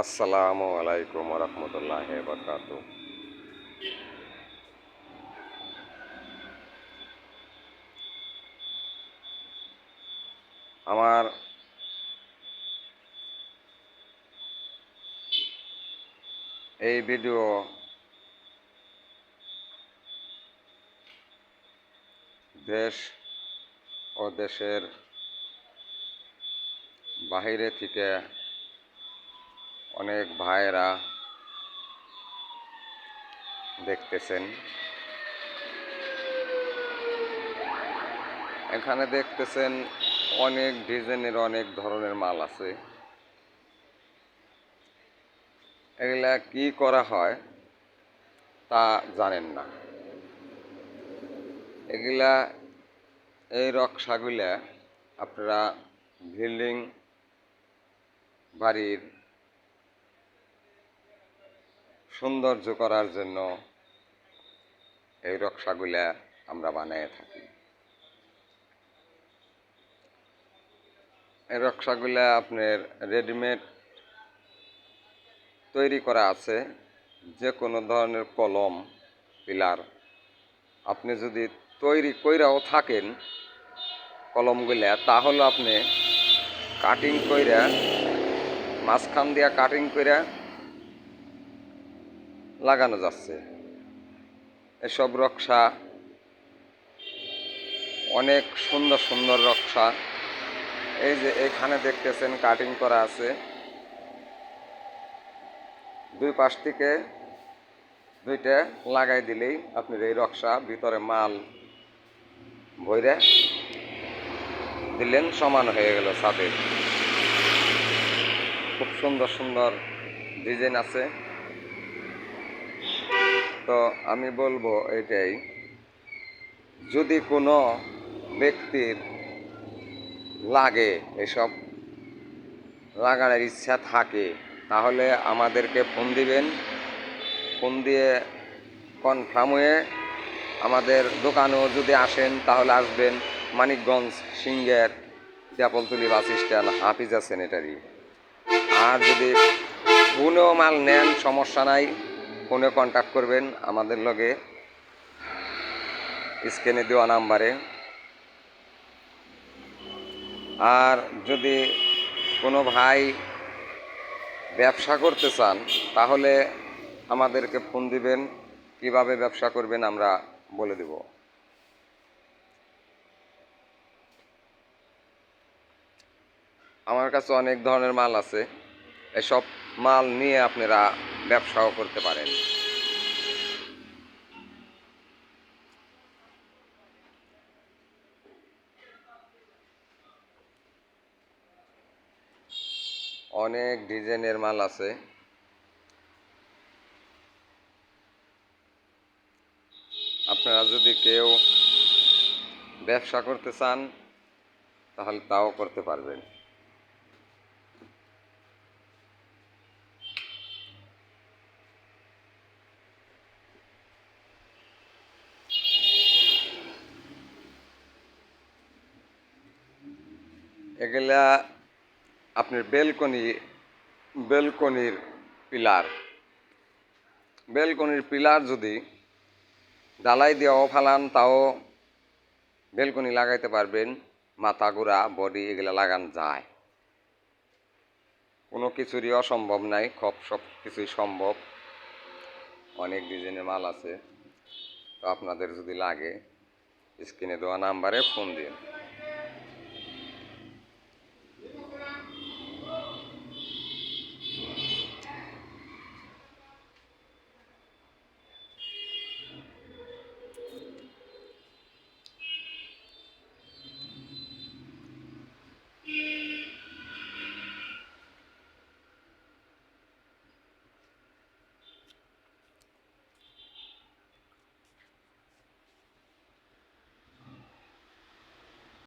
আসসালামু আলাইকুম রহমতুল্লাহ বরকাত। আমার এই ভিডিও দেশ ও দেশের বাহিরে থেকে অনেক ভাইয়েরা দেখতেছেন। এখানে দেখতেছেন অনেক ডিজাইনের অনেক ধরনের মাল আছে। এগুলা কি করা হয় তা জানেন না। এগুলা এই নকশাগুলা আপনারা বিল্ডিং বাড়ির সৌন্দর্য করার জন্য এই নকশাগুলা আমরা বানিয়ে থাকি। এই নকশাগুলা আপনার রেডিমেড তৈরি করা আছে। যে কোনো ধরনের কলম পিলার আপনি যদি তৈরি কইরাও থাকেন কলমগুলা, তাহলে আপনি কাটিং কইরা মাঝখান দিয়া কাটিং কইরা লাগানো যাচ্ছে। এসব নকশা অনেক সুন্দর সুন্দর নকশা। এই যে এখানে দেখতেছেন কাটিং করা আছে, দুই পাশ থেকে দুইটা লাগাই দিলেই আপনার এই নকশা ভিতরে মাল ভইরা দিলেন, সমান হয়ে গেল ছাদের। খুব সুন্দর সুন্দর ডিজাইন আছে। তো আমি বলবো এটাই, যদি কোনো ব্যক্তির লাগে এসব লাগানোর ইচ্ছা থাকে তাহলে আমাদেরকে ফোন দিবেন। ফোন দিয়ে কনফার্ম হয়ে আমাদের দোকানেও যদি আসেন তাহলে আসবেন Manikganj Singair Chapaltali bus stand Hafiza sanitary. আর যদি ফোনেও মাল নেন সমস্যা নাই, ফোনে কন্ট্যাক্ট করবেন আমাদের লগে স্ক্রিনে দেওয়া নাম্বারে। আর যদি কোনো ভাই ব্যবসা করতে চান তাহলে আমাদেরকে ফোন দিবেন, কিভাবে ব্যবসা করবেন আমরা বলে দেব। আমার কাছে অনেক ধরনের মাল আছে, এসব মাল নিয়ে আপনারা ব্যবসাও করতে পারেন। অনেক ডিজাইনের মাল আছে। আপনারা যদি কেউ ব্যবসা করতে চান তাহলে তাও করতে পারবেন। এগুলা আপনার বেলকনির পিলার যদি ডালাই দিয়েও ফালান তাও বেলকনি লাগাইতে পারবেন। মাথা গোড়া বডি এগুলা লাগান যায়, কোনো কিছুরই অসম্ভব নাই, সব কিছুই সম্ভব। অনেক ডিজাইনের মাল আছে। তো আপনাদের যদি লাগে স্ক্রিনে দেওয়া নাম্বারে ফোন দিন।